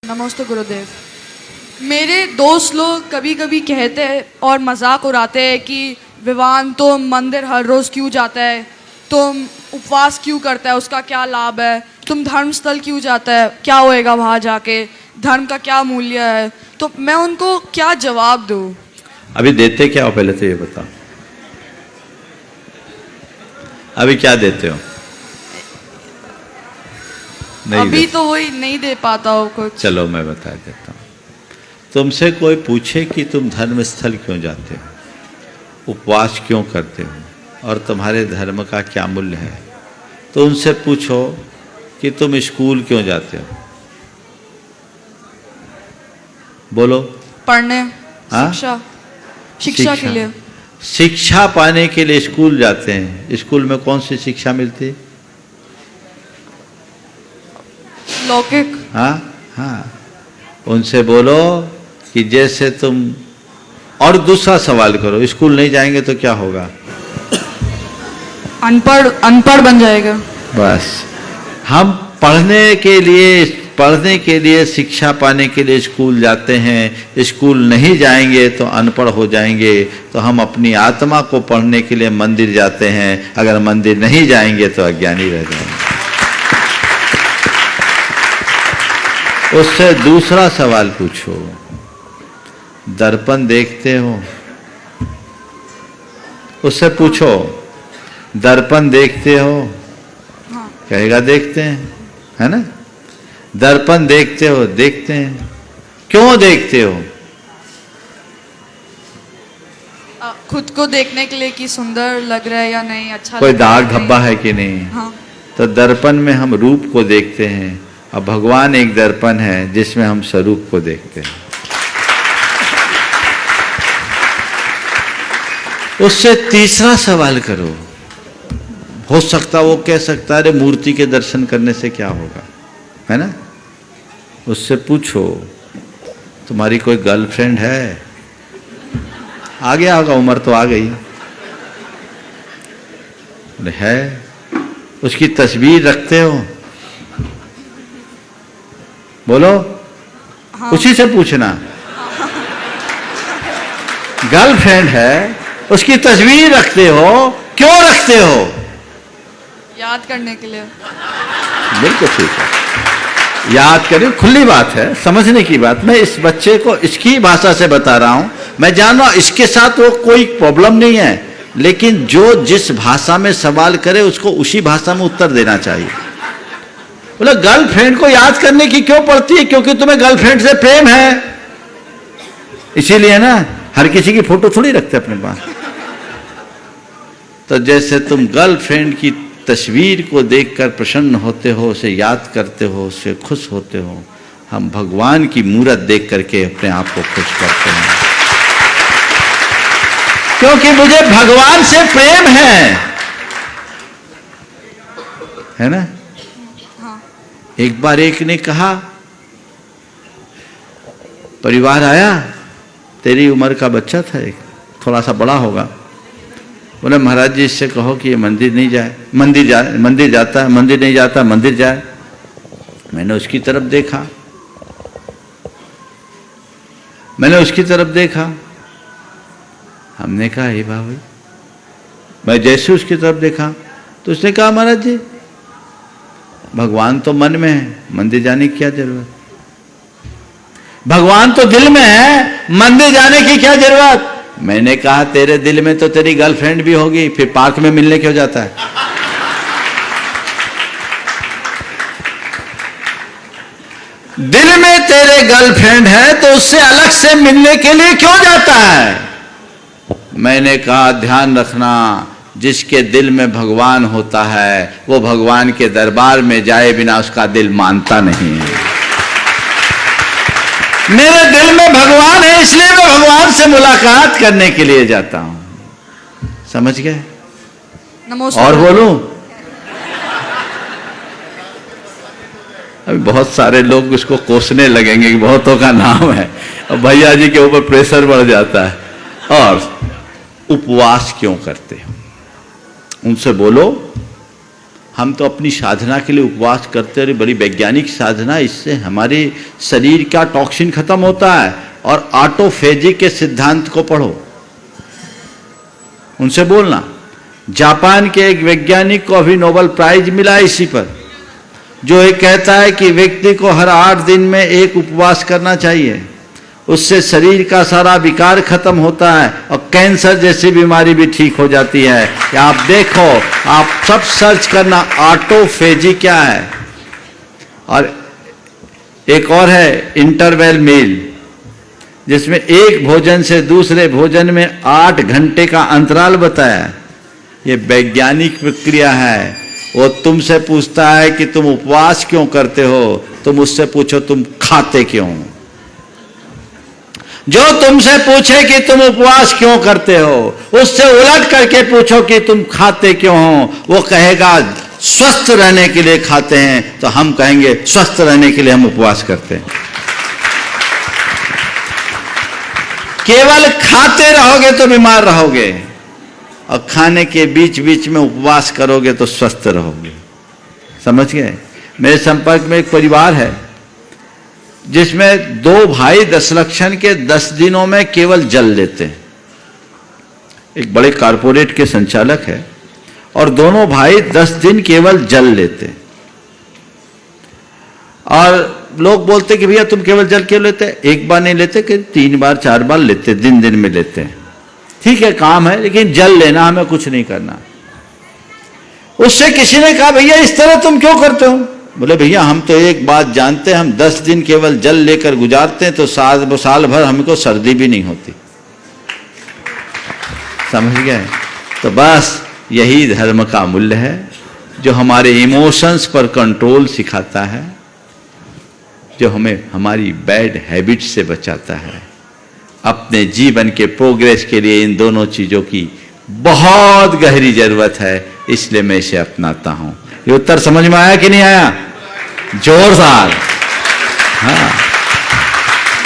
नमस्ते गुरुदेव। मेरे दोस्त लोग कभी कभी कहते हैं और मजाक उड़ाते हैं कि विवान तुम मंदिर हर रोज़ क्यों जाता है, तुम उपवास क्यों करता है, उसका क्या लाभ है, तुम धर्मस्थल क्यों जाता है, क्या होएगा वहाँ जाके, धर्म का क्या मूल्य है। तो मैं उनको क्या जवाब दूँ? अभी देते क्या हो पहले तो ये बताओ, अभी क्या देते हो? नहीं अभी तो वही नहीं दे पाता हो कुछ। चलो मैं बता देता हूँ। तुमसे कोई पूछे कि तुम धर्म स्थल क्यों जाते हो, उपवास क्यों करते हो और तुम्हारे धर्म का क्या मूल्य है, तो उनसे पूछो कि तुम स्कूल क्यों जाते हो। बोलो। पढ़ने, हाँ? शिक्षा के लिए। शिक्षा पाने के लिए स्कूल जाते हैं। स्कूल में कौन सी शिक्षा मिलती है? लौकिक। हाँ हाँ, उनसे बोलो कि जैसे तुम, और दूसरा सवाल करो, स्कूल नहीं जाएंगे तो क्या होगा? अनपढ़ बन जाएगा। बस। हम पढ़ने के लिए शिक्षा पाने के लिए स्कूल जाते हैं। स्कूल नहीं जाएंगे तो अनपढ़ हो जाएंगे। तो हम अपनी आत्मा को पढ़ने के लिए मंदिर जाते हैं। अगर मंदिर नहीं जाएंगे तो अज्ञानी रह जाएंगे। उससे दूसरा सवाल पूछो, दर्पण देखते हो? उससे पूछो, दर्पण देखते हो? हाँ। कहेगा देखते हैं, है ना। दर्पण देखते हो? देखते हैं। क्यों देखते हो? खुद को देखने के लिए कि सुंदर लग रहा है या नहीं, अच्छा कोई लग रहा है दाग धब्बा है कि नहीं। हाँ। तो दर्पण में हम रूप को देखते हैं और भगवान एक दर्पण है जिसमें हम स्वरूप को देखते हैं। उससे तीसरा सवाल करो। हो सकता वो कह सकता है अरे मूर्ति के दर्शन करने से क्या होगा, है ना। उससे पूछो तुम्हारी कोई गर्लफ्रेंड है? आ गया होगा, उम्र तो आ गई है। उसकी तस्वीर रखते हो? बोलो। हाँ। उसी से पूछना। गर्लफ्रेंड है, उसकी तस्वीर रखते हो? क्यों रखते हो? याद करने के लिए। बिल्कुल ठीक है, याद करें, खुली बात है, समझने की बात। मैं इस बच्चे को इसकी भाषा से बता रहा हूं। मैं जान रहा हूं इसके साथ वो कोई प्रॉब्लम नहीं है, लेकिन जो जिस भाषा में सवाल करे उसको उसी भाषा में उत्तर देना चाहिए। बोला गर्लफ्रेंड को याद करने की क्यों पड़ती है? क्योंकि तुम्हें गर्लफ्रेंड से प्रेम है, इसीलिए ना। हर किसी की फोटो थोड़ी रखते अपने पास। तो जैसे तुम गर्लफ्रेंड की तस्वीर को देखकर प्रसन्न होते हो, उसे याद करते हो, उससे खुश होते हो, हम भगवान की मूरत देख करके अपने आप को खुश करते हैं। क्योंकि मुझे भगवान से प्रेम है ना। हाँ। एक बार एक ने कहा, परिवार आया, तेरी उम्र का बच्चा था, एक थोड़ा सा बड़ा होगा। बोले महाराज जी इससे कहो कि ये मंदिर नहीं जाए, मंदिर जाता है, मंदिर नहीं जाता, मंदिर जाए। मैंने उसकी तरफ देखा, हमने कहा हे बाबा, मैं जैसे उसकी तरफ देखा तो उसने कहा महाराज जी भगवान तो मन में है, मंदिर जाने की क्या जरूरत? भगवान तो दिल में है, मंदिर जाने की क्या जरूरत? मैंने कहा तेरे दिल में तो तेरी गर्लफ्रेंड भी होगी, फिर पार्क में मिलने क्यों जाता है? दिल में तेरे गर्लफ्रेंड है तो उससे अलग से मिलने के लिए क्यों जाता है? मैंने कहा ध्यान रखना, जिसके दिल में भगवान होता है वो भगवान के दरबार में जाए बिना उसका दिल मानता नहीं है। मेरे दिल में भगवान है, इसलिए मैं भगवान से मुलाकात करने के लिए जाता हूं। समझ गए? और बोलूं? अभी बहुत सारे लोग उसको कोसने लगेंगे कि बहुतों का नाम है, और भैया जी के ऊपर प्रेशर बढ़ जाता है। और उपवास क्यों करते हो? उनसे बोलो हम तो अपनी साधना के लिए उपवास करते हैं, बड़ी वैज्ञानिक साधना, इससे हमारे शरीर का टॉक्सिन खत्म होता है। और ऑटोफेजी के सिद्धांत को पढ़ो, उनसे बोलना। जापान के एक वैज्ञानिक को अभी नोबेल प्राइज मिला इसी पर, जो ये कहता है कि व्यक्ति को हर 8 दिन में एक उपवास करना चाहिए, उससे शरीर का सारा विकार खत्म होता है और कैंसर जैसी बीमारी भी ठीक हो जाती है। आप देखो, आप सब सर्च करना ऑटोफेजी क्या है। और एक और है इंटरवल मील, जिसमें एक भोजन से दूसरे भोजन में 8 घंटे का अंतराल बताया। ये वैज्ञानिक प्रक्रिया है। वो तुमसे पूछता है कि तुम उपवास क्यों करते हो, तुम उससे पूछो तुम खाते क्यों। जो तुमसे पूछे कि तुम उपवास क्यों करते हो, उससे उलट करके पूछो कि तुम खाते क्यों हो। वो कहेगा स्वस्थ रहने के लिए खाते हैं, तो हम कहेंगे स्वस्थ रहने के लिए हम उपवास करते हैं। केवल खाते रहोगे तो बीमार रहोगे, और खाने के बीच बीच में उपवास करोगे तो स्वस्थ रहोगे। समझ गए? मेरे संपर्क में एक परिवार है जिसमें 2 भाई दशलक्षण के 10 दिनों में केवल जल लेते हैं। एक बड़े कारपोरेट के संचालक है और दोनों भाई 10 दिन केवल जल लेते हैं। और लोग बोलते कि भैया तुम केवल जल क्यों लेते? एक बार नहीं लेते कि 3 बार 4 बार लेते, दिन दिन में लेते हैं। ठीक है, काम है, लेकिन जल लेना, हमें कुछ नहीं करना। उससे किसी ने कहा भैया इस तरह तुम क्यों करते हो? बोले भैया हम तो एक बात जानते हैं, हम 10 दिन केवल जल लेकर गुजारते हैं तो साल भर हमको सर्दी भी नहीं होती। समझ गए? तो बस यही धर्म का मूल्य है, जो हमारे इमोशंस पर कंट्रोल सिखाता है, जो हमें हमारी बैड हैबिट से बचाता है। अपने जीवन के प्रोग्रेस के लिए इन दोनों चीजों की बहुत गहरी जरूरत है, इसलिए मैं इसे अपनाता हूं। ये उत्तर समझ में आया कि नहीं आया? जोरदार। हाँ।